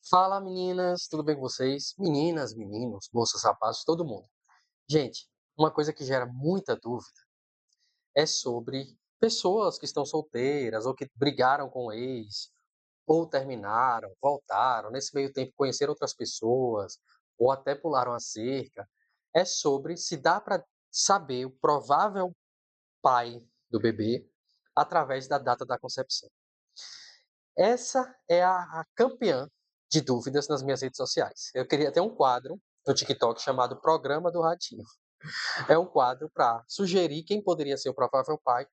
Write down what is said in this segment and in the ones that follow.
Fala meninas, tudo bem com vocês? Meninas, meninos, moças, rapazes, todo mundo. Gente, uma coisa que gera muita dúvida é sobre pessoas que estão solteiras ou que brigaram com o ex, ou terminaram, voltaram, nesse meio tempo conheceram outras pessoas, ou até pularam a cerca. É sobre se dá para saber o provável pai do bebê através da data da concepção. Essa é a campeã de dúvidas nas minhas redes sociais. Eu queria ter um quadro no TikTok chamado Programa do Ratinho. É um quadro para sugerir quem poderia ser o provável pai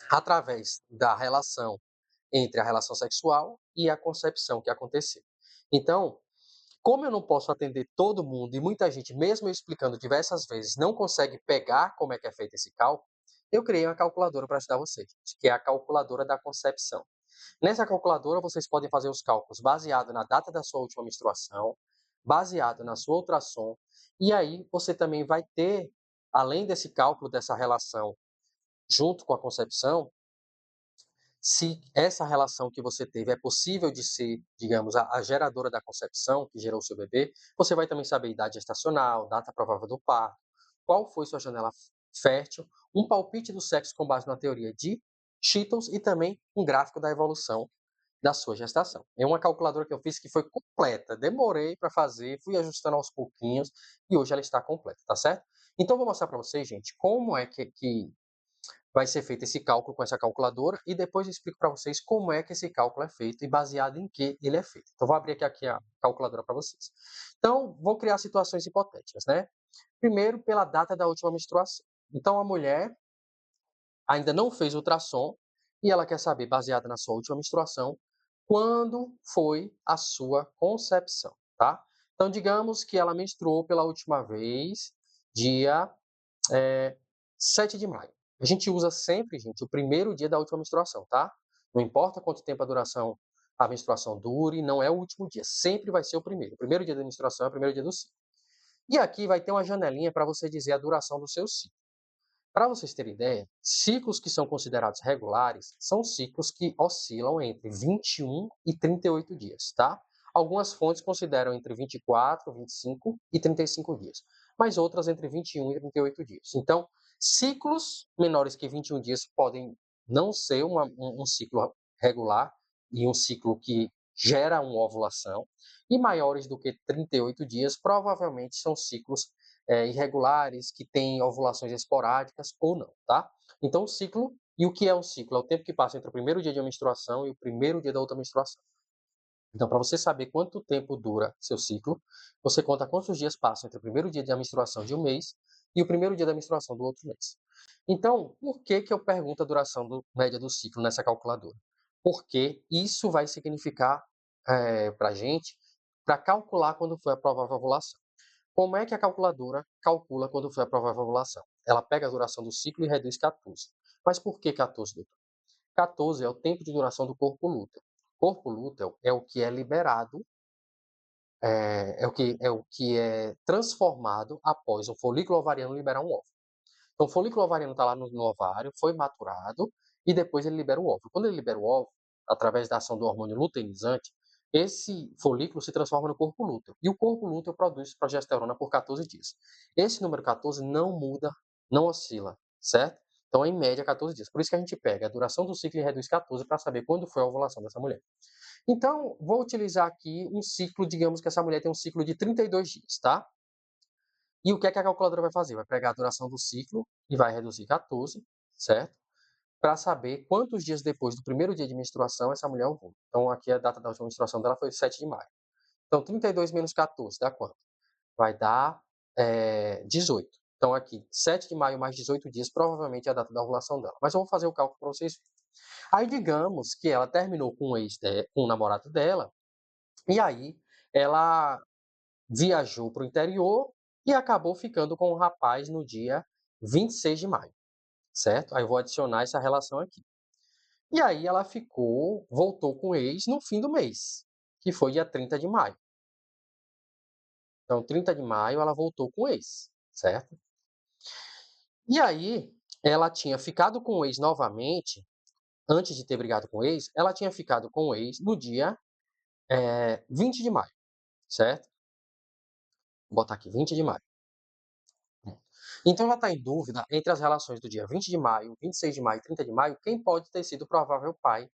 através da relação entre a relação sexual e a concepção que aconteceu. Então, como eu não posso atender todo mundo e muita gente, mesmo eu explicando diversas vezes, não consegue pegar como é que é feito esse cálculo, eu criei uma calculadora para ajudar vocês, que é a calculadora da concepção. Nessa calculadora, vocês podem fazer os cálculos baseado na data da sua última menstruação, baseado na sua ultrassom, e aí você também vai ter, além desse cálculo dessa relação junto com a concepção, se essa relação que você teve é possível de ser, digamos, a geradora da concepção, que gerou o seu bebê, você vai também saber idade gestacional, data provável do parto, qual foi sua janela fértil, um palpite do sexo com base na teoria de Cheetles e também um gráfico da evolução da sua gestação. É uma calculadora que eu fiz que foi completa, demorei para fazer, fui ajustando aos pouquinhos e hoje ela está completa, tá certo? Então, eu vou mostrar para vocês, gente, como é que vai ser feito esse cálculo com essa calculadora e depois eu explico para vocês como é que esse cálculo é feito e baseado em que ele é feito. Então, vou abrir aqui a calculadora para vocês. Então, vou criar situações hipotéticas, né? Primeiro, pela data da última menstruação. Então, a mulher ainda não fez ultrassom e ela quer saber, baseada na sua última menstruação, quando foi a sua concepção, tá? Então, digamos que ela menstruou pela última vez dia 7 de maio. A gente usa sempre, gente, o primeiro dia da última menstruação, tá? Não importa quanto tempo a menstruação dure, não é o último dia, sempre vai ser o primeiro. O primeiro dia da menstruação é o primeiro dia do ciclo. E aqui vai ter uma janelinha para você dizer a duração do seu ciclo. Para vocês terem ideia, ciclos que são considerados regulares são ciclos que oscilam entre 21 e 38 dias, tá? Algumas fontes consideram entre 24, 25 e 35 dias, mas outras entre 21 e 38 dias. Então, ciclos menores que 21 dias podem não ser um ciclo regular e um ciclo que gera uma ovulação, e maiores do que 38 dias provavelmente são ciclos irregulares, que têm ovulações esporádicas ou não, tá? Então, o ciclo, e o que é um ciclo? É o tempo que passa entre o primeiro dia de uma menstruação e o primeiro dia da outra menstruação. Então, para você saber quanto tempo dura seu ciclo, você conta quantos dias passam entre o primeiro dia da menstruação de um mês e o primeiro dia da menstruação do outro mês. Então, por que que eu pergunto a duração média do ciclo nessa calculadora? Porque isso vai significar para a gente, para calcular quando foi a provável ovulação. Como é que a calculadora calcula quando foi a provável ovulação? Ela pega a duração do ciclo e reduz 14. Mas por que 14, doutor? 14 é o tempo de duração do corpo lúteo. Corpo lúteo é o que é liberado, é o que é transformado após o folículo ovariano liberar um óvulo. Então, o folículo ovariano está lá no ovário, foi maturado e depois ele libera o óvulo. Quando ele libera o óvulo, através da ação do hormônio luteinizante, esse folículo se transforma no corpo lúteo. E o corpo lúteo produz progesterona por 14 dias. Esse número 14 não muda, não oscila, certo? Então, em média, 14 dias. Por isso que a gente pega a duração do ciclo e reduz 14 para saber quando foi a ovulação dessa mulher. Então, vou utilizar aqui um ciclo, digamos que essa mulher tem um ciclo de 32 dias, tá? E o que é que a calculadora vai fazer? Vai pegar a duração do ciclo e vai reduzir 14, certo? Para saber quantos dias depois do primeiro dia de menstruação essa mulher ovula. Então, aqui a data da última menstruação dela foi 7 de maio. Então, 32 menos 14 dá quanto? Vai dar 18. Então, aqui, 7 de maio mais 18 dias, provavelmente é a data da ovulação dela. Mas eu vou fazer o cálculo para vocês. Aí, digamos que ela terminou com com o namorado dela, e aí ela viajou para o interior e acabou ficando com o rapaz no dia 26 de maio, certo? Aí eu vou adicionar essa relação aqui. E aí ela voltou com o ex no fim do mês, que foi dia 30 de maio. Então, 30 de maio ela voltou com o ex, certo? E aí ela tinha ficado com o ex novamente, antes de ter brigado com o ex, ela tinha ficado com o ex no dia 20 de maio, certo? Vou botar aqui 20 de maio. Então ela está em dúvida entre as relações do dia 20 de maio, 26 de maio e 30 de maio, quem pode ter sido o provável pai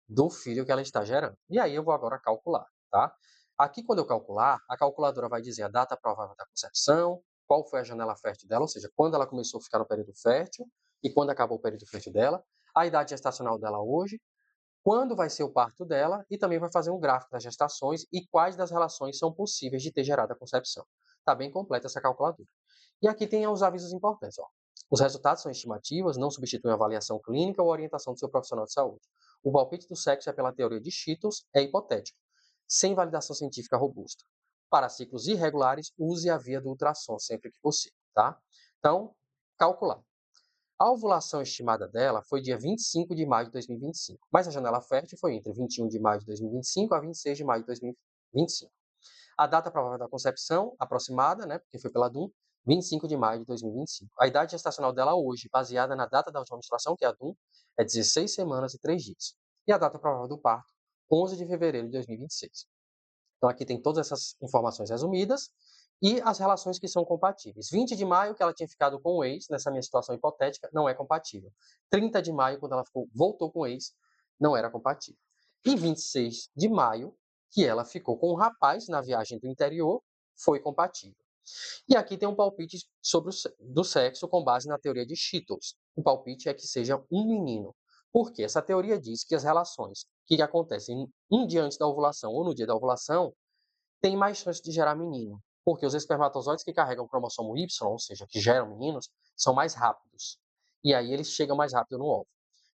do filho que ela está gerando. E aí eu vou agora calcular, tá? Aqui, quando eu calcular, a calculadora vai dizer a data provável da concepção, qual foi a janela fértil dela, ou seja, quando ela começou a ficar no período fértil e quando acabou o período fértil dela, a idade gestacional dela hoje, quando vai ser o parto dela e também vai fazer um gráfico das gestações e quais das relações são possíveis de ter gerado a concepção. Está bem completa essa calculadora. E aqui tem os avisos importantes. Ó. Os resultados são estimativas, não substituem avaliação clínica ou orientação do seu profissional de saúde. O palpite do sexo é pela teoria de Cheetos, é hipotético, sem validação científica robusta. Para ciclos irregulares, use a via do ultrassom sempre que possível. Tá? Então, calcular. A ovulação estimada dela foi dia 25 de maio de 2025, mas a janela fértil foi entre 21 de maio de 2025 a 26 de maio de 2025. A data provável da concepção, aproximada, né, porque foi pela DUM, 25 de maio de 2025. A idade gestacional dela hoje, baseada na data da última menstruação, que é a DUM, é 16 semanas e 3 dias. E a data provável do parto, 11 de fevereiro de 2026. Então aqui tem todas essas informações resumidas e as relações que são compatíveis. 20 de maio, que ela tinha ficado com o ex, nessa minha situação hipotética, não é compatível. 30 de maio, quando ela voltou com o ex, não era compatível. E 26 de maio, que ela ficou com o rapaz na viagem do interior, foi compatível. E aqui tem um palpite sobre do sexo com base na teoria de Cheetos. O palpite é que seja um menino. Porque essa teoria diz que as relações que acontecem um dia antes da ovulação ou no dia da ovulação têm mais chance de gerar menino. Porque os espermatozoides que carregam o cromossomo Y, ou seja, que geram meninos, são mais rápidos. E aí eles chegam mais rápido no óvulo.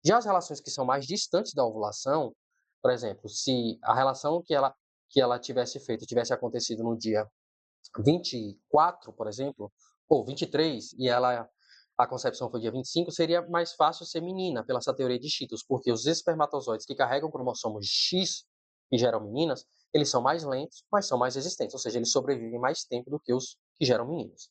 Já as relações que são mais distantes da ovulação, por exemplo, se a relação que ela tivesse feito tivesse acontecido no dia 24, por exemplo, ou 23, e a concepção foi dia 25, seria mais fácil ser menina, pela essa teoria de Cheetos, porque os espermatozoides que carregam o cromossomo X, que geram meninas, eles são mais lentos, mas são mais resistentes, ou seja, eles sobrevivem mais tempo do que os que geram meninos.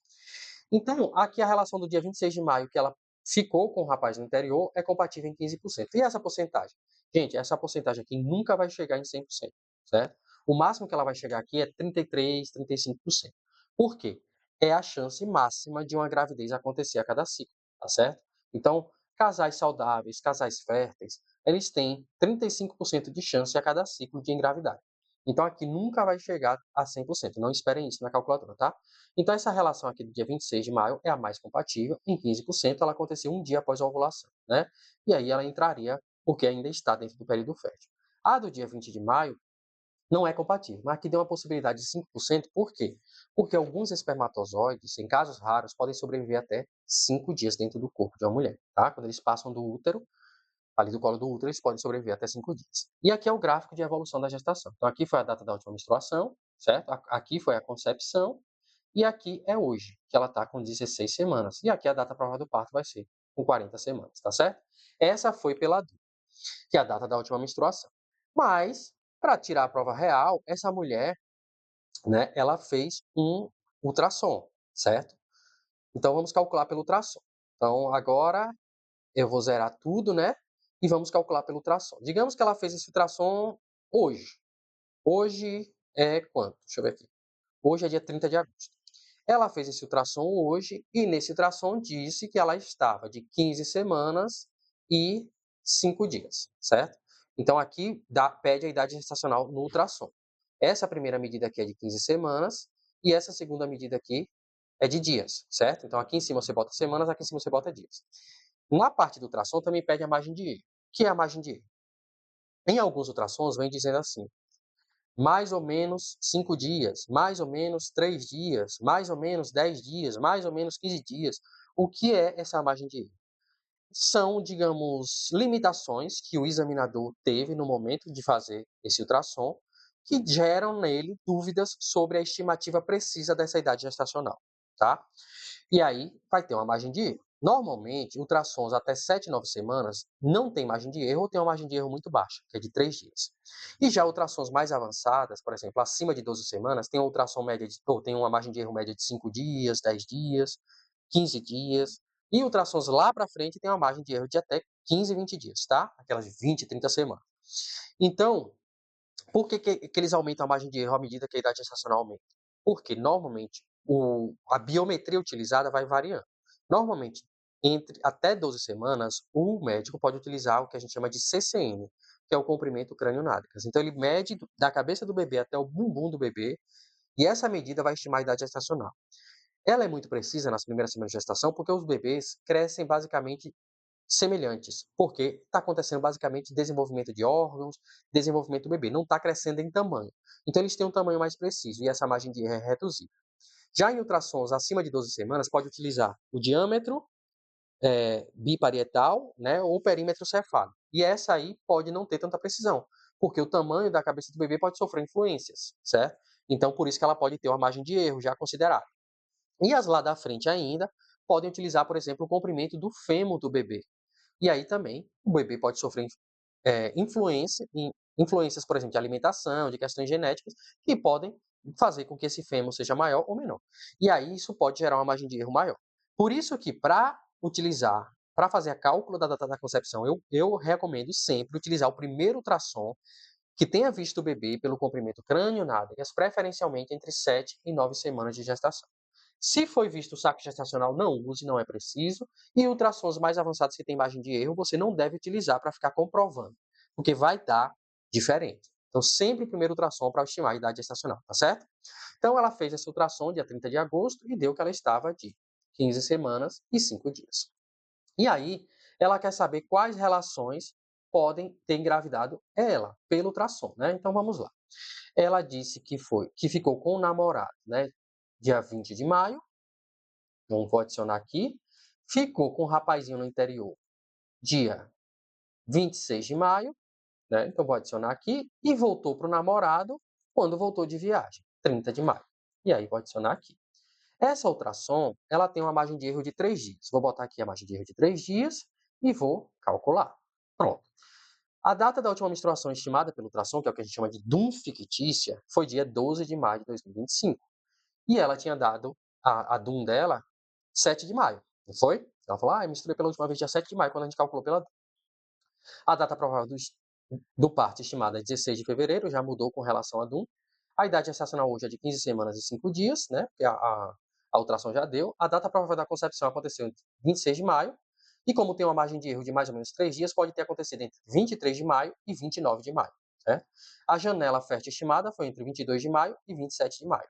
Então, aqui a relação do dia 26 de maio, que ela ficou com o rapaz no interior, é compatível em 15%. E essa porcentagem? Gente, essa porcentagem aqui nunca vai chegar em 100%, certo? O máximo que ela vai chegar aqui é 33, 35%. Por quê? É a chance máxima de uma gravidez acontecer a cada ciclo, tá certo? Então, casais saudáveis, casais férteis, eles têm 35% de chance a cada ciclo de engravidar. Então, aqui nunca vai chegar a 100%. Não esperem isso na calculadora, tá? Então, essa relação aqui do dia 26 de maio é a mais compatível. Em 15%, ela aconteceu um dia após a ovulação, né? E aí ela entraria porque ainda está dentro do período fértil. A do dia 20 de maio não é compatível, mas aqui deu uma possibilidade de 5%, por quê? Porque alguns espermatozoides, em casos raros, podem sobreviver até 5 dias dentro do corpo de uma mulher, tá? Quando eles passam do útero, ali do colo do útero, eles podem sobreviver até 5 dias. E aqui é o gráfico de evolução da gestação. Então aqui foi a data da última menstruação, certo? Aqui foi a concepção, e aqui é hoje, que ela está com 16 semanas. E aqui a data provável do parto vai ser com 40 semanas, tá certo? Essa foi pela DU, que é a data da última menstruação. Mas, para tirar a prova real, essa mulher, né, ela fez um ultrassom, certo? Então vamos calcular pelo ultrassom. Então agora eu vou zerar tudo, né? E vamos calcular pelo ultrassom. Digamos que ela fez esse ultrassom hoje. Hoje é quanto? Deixa eu ver aqui. Hoje é dia 30 de agosto. Ela fez esse ultrassom hoje e nesse ultrassom disse que ela estava de 15 semanas e 5 dias, certo? Então aqui pede a idade gestacional no ultrassom. Essa primeira medida aqui é de 15 semanas e essa segunda medida aqui é de dias, certo? Então aqui em cima você bota semanas, aqui em cima você bota dias. Na parte do ultrassom também pede a margem de erro. O que é a margem de erro? Em alguns ultrassons vem dizendo assim: mais ou menos 5 dias, mais ou menos 3 dias, mais ou menos 10 dias, mais ou menos 15 dias. O que é essa margem de erro? São, digamos, limitações que o examinador teve no momento de fazer esse ultrassom, que geram nele dúvidas sobre a estimativa precisa dessa idade gestacional, tá? E aí vai ter uma margem de erro. Normalmente, ultrassons até 7, 9 semanas não tem margem de erro ou tem uma margem de erro muito baixa, que é de 3 dias. E já ultrassons mais avançadas, por exemplo, acima de 12 semanas, tem uma ultrassom média ou tem uma margem de erro média de 5 dias, 10 dias, 15 dias. E ultrassons lá para frente tem uma margem de erro de até 15, 20 dias, tá? Aquelas de 20, 30 semanas. Então, Por que eles aumentam a margem de erro à medida que a idade gestacional aumenta? Porque normalmente a biometria utilizada vai variando. Normalmente, entre até 12 semanas, o médico pode utilizar o que a gente chama de CCN, que é o comprimento crânio-nádegas. Então ele mede da cabeça do bebê até o bumbum do bebê, e essa medida vai estimar a idade gestacional. Ela é muito precisa nas primeiras semanas de gestação, porque os bebês crescem basicamente semelhantes, porque está acontecendo basicamente desenvolvimento de órgãos, desenvolvimento do bebê, não está crescendo em tamanho. Então eles têm um tamanho mais preciso e essa margem de erro é reduzida. Já em ultrassons acima de 12 semanas, pode utilizar o diâmetro biparietal, né, ou perímetro cefálico. E essa aí pode não ter tanta precisão, porque o tamanho da cabeça do bebê pode sofrer influências, certo? Então por isso que ela pode ter uma margem de erro já considerável. E as lá da frente ainda podem utilizar, por exemplo, o comprimento do fêmur do bebê. E aí também o bebê pode sofrer influências, por exemplo, de alimentação, de questões genéticas, que podem fazer com que esse fêmur seja maior ou menor. E aí isso pode gerar uma margem de erro maior. Por isso que para fazer a cálculo da data da concepção, eu recomendo sempre utilizar o primeiro ultrassom que tenha visto o bebê pelo comprimento crânio-nádegas, preferencialmente entre 7 e 9 semanas de gestação. Se foi visto o saco gestacional, não use, não é preciso. E ultrassons mais avançados que têm margem de erro, você não deve utilizar para ficar comprovando, porque vai dar diferente. Então, sempre o primeiro ultrassom para estimar a idade gestacional, tá certo? Então, ela fez esse ultrassom dia 30 de agosto e deu que ela estava de 15 semanas e 5 dias. E aí, ela quer saber quais relações podem ter engravidado ela pelo ultrassom, né? Então, vamos lá. Ela disse que ficou com o namorado, né? Dia 20 de maio, então vou adicionar aqui. Ficou com o rapazinho no interior dia 26 de maio, né? Então vou adicionar aqui. E voltou para o namorado quando voltou de viagem, 30 de maio. E aí vou adicionar aqui. Essa ultrassom, ela tem uma margem de erro de 3 dias. Vou botar aqui a margem de erro de 3 dias e vou calcular. Pronto. A data da última menstruação estimada pelo ultrassom, que é o que a gente chama de DUM fictícia, foi dia 12 de maio de 2025. E ela tinha dado a DUM dela 7 de maio, não foi? Ela falou, eu menstruei pela última vez dia 7 de maio, quando a gente calculou pela DUM. A data provável do parto estimada é 16 de fevereiro, já mudou com relação à DUM. A idade gestacional hoje é de 15 semanas e 5 dias, né? Porque a ultrassom já deu. A data provável da concepção aconteceu em 26 de maio. E como tem uma margem de erro de mais ou menos 3 dias, pode ter acontecido entre 23 de maio e 29 de maio. Certo? A janela fértil estimada foi entre 22 de maio e 27 de maio.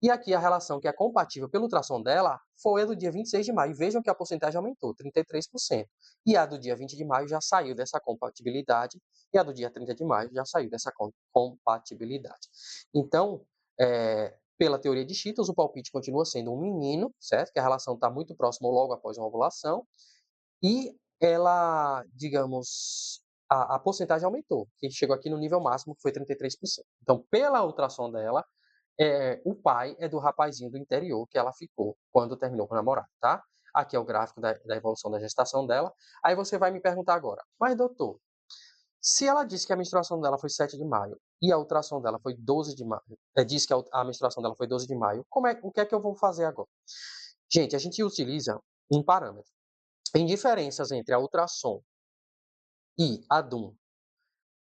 E aqui a relação que é compatível pelo ultrassom dela foi a do dia 26 de maio. E vejam que a porcentagem aumentou, 33%. E a do dia 20 de maio já saiu dessa compatibilidade. E a do dia 30 de maio já saiu dessa compatibilidade. Então, pela teoria de Cheetles, o palpite continua sendo um menino, certo? Que a relação está muito próxima ou logo após uma ovulação. E ela, digamos, a porcentagem aumentou, que chegou aqui no nível máximo, que foi 33%. Então, pela ultrassom dela, o pai é do rapazinho do interior que ela ficou quando terminou com o namorado, tá? Aqui é o gráfico da evolução da gestação dela. Aí você vai me perguntar agora, mas doutor, se ela disse que a menstruação dela foi 7 de maio e a ultrassom dela foi 12 de maio, disse que a menstruação dela foi 12 de maio, o que é que eu vou fazer agora? Gente, a gente utiliza um parâmetro. Em diferenças entre a ultrassom e a DUM,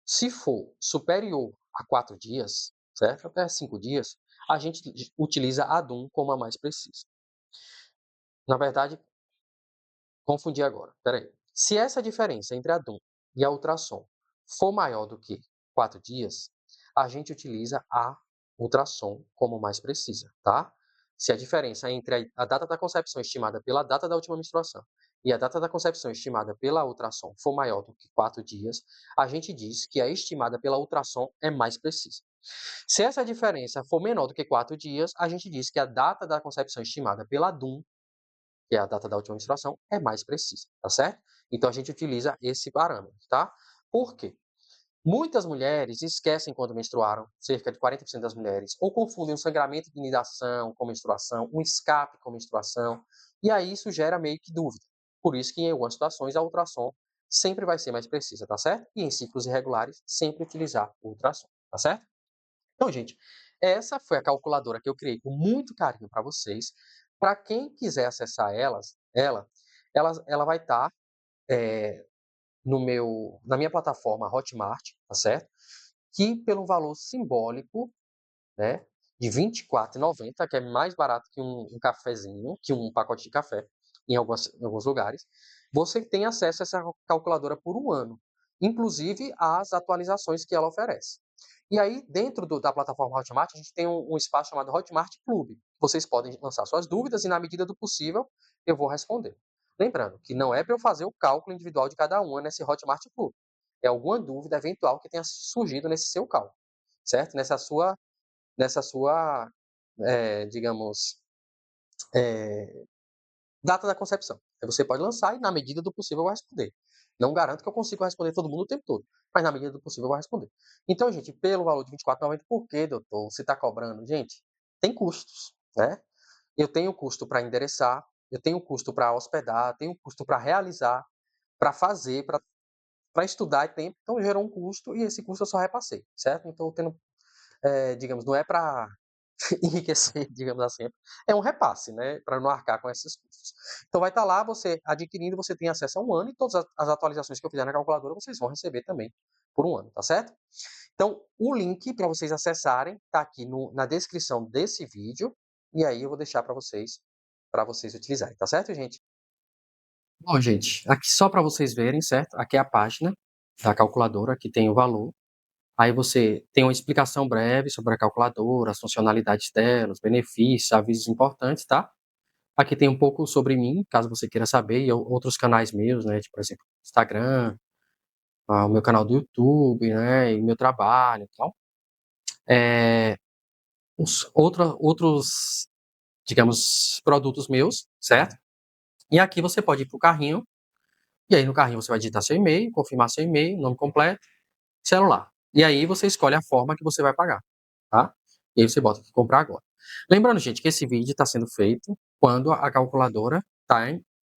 se for superior a 4 dias, certo? Até 5 dias, a gente utiliza a DUM como a mais precisa. Na verdade, confundi agora. Espera aí. Se essa diferença entre a DUM e a ultrassom for maior do que 4 dias, a gente utiliza a ultrassom como mais precisa, tá? Se a diferença entre a data da concepção estimada pela data da última menstruação e a data da concepção estimada pela ultrassom for maior do que 4 dias, a gente diz que a estimada pela ultrassom é mais precisa. Se essa diferença for menor do que 4 dias, a gente diz que a data da concepção estimada pela DUM, que é a data da última menstruação, é mais precisa, tá certo? Então a gente utiliza esse parâmetro, tá? Por quê? Muitas mulheres esquecem quando menstruaram, cerca de 40% das mulheres, ou confundem um sangramento de inidação com menstruação, um escape com menstruação, e aí isso gera meio que dúvida. Por isso que em algumas situações a ultrassom sempre vai ser mais precisa, tá certo? E em ciclos irregulares, sempre utilizar o ultrassom, tá certo? Então, gente, essa foi a calculadora que eu criei com muito carinho para vocês. Para quem quiser acessar ela vai estar no na minha plataforma Hotmart, tá certo? que pelo valor simbólico, né, de R$ 24,90, que é mais barato que um cafezinho, que um pacote de café, em alguns lugares, você tem acesso a essa calculadora por um ano, inclusive as atualizações que ela oferece. E aí, dentro da plataforma Hotmart, a gente tem um espaço chamado Hotmart Club. Vocês podem lançar suas dúvidas e, na medida do possível, eu vou responder. Lembrando que não é para eu fazer o cálculo individual de cada uma nesse Hotmart Club. É alguma dúvida eventual que tenha surgido nesse seu cálculo, certo? Nessa sua, digamos, data da concepção. Aí você pode lançar e, na medida do possível, eu vou responder. Não garanto que eu consiga responder todo mundo o tempo todo, mas na medida do possível eu vou responder. Então, gente, pelo valor de R$ 24,90, por que, doutor, você está cobrando? Gente, tem custos, né? Eu tenho custo para endereçar, eu tenho custo para hospedar, tenho custo para realizar, para fazer, para estudar e tempo, então gerou um custo e esse custo eu só repassei, certo? Então, tendo, digamos, não é para enriquecer, digamos assim, é um repasse, né, para não arcar com esses custos. Então vai estar lá, você adquirindo, você tem acesso a um ano e todas as atualizações que eu fizer na calculadora vocês vão receber também por um ano, tá certo? Então, o link para vocês acessarem está aqui na descrição desse vídeo e aí eu vou deixar para vocês utilizarem, tá certo, gente? Bom, gente, aqui só para vocês verem, certo? Aqui é a página da calculadora, que tem o valor. Aí você tem uma explicação breve sobre a calculadora, as funcionalidades dela, os benefícios, avisos importantes, tá? Aqui tem um pouco sobre mim, caso você queira saber, e outros canais meus, né? Tipo, por exemplo, Instagram, o meu canal do YouTube, né? E meu trabalho e tal. Outros, digamos, produtos meus, certo? E aqui você pode ir para o carrinho, e aí no carrinho você vai digitar seu e-mail, confirmar seu e-mail, nome completo, celular. E aí você escolhe a forma que você vai pagar, tá? E aí você bota aqui comprar agora. Lembrando, gente, que esse vídeo está sendo feito quando a calculadora está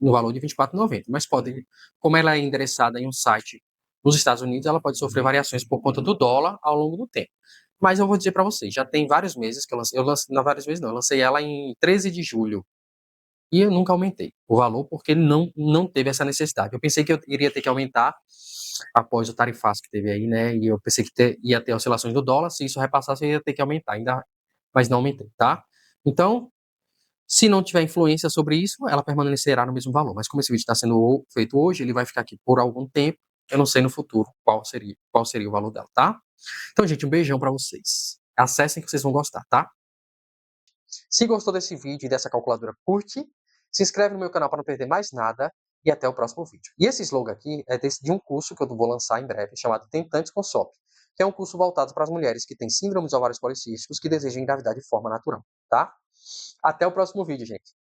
no valor de R$ 24,90, mas pode, como ela é endereçada em um site nos Estados Unidos, ela pode sofrer variações por conta do dólar ao longo do tempo. Mas eu vou dizer para vocês, já tem vários meses que eu lancei, não várias vezes não, eu lancei ela em 13 de julho e eu nunca aumentei o valor porque não teve essa necessidade. Eu pensei que eu iria ter que aumentar após o tarifaço que teve aí, né? E eu pensei que ia ter oscilações do dólar, se isso repassasse, eu ia ter que aumentar, ainda, mas não aumentei, tá? Então, se não tiver influência sobre isso, ela permanecerá no mesmo valor. Mas como esse vídeo está sendo feito hoje, ele vai ficar aqui por algum tempo. Eu não sei no futuro qual seria o valor dela, tá? Então, gente, um beijão para vocês. Acessem que vocês vão gostar, tá? Se gostou desse vídeo e dessa calculadora, curte, se inscreve no meu canal para não perder mais nada e até o próximo vídeo. E esse slogan aqui é de um curso que eu vou lançar em breve, chamado Tentantes com SOP, que é um curso voltado para as mulheres que têm síndrome dos ovários policísticos que desejam engravidar de forma natural, tá? Até o próximo vídeo, gente.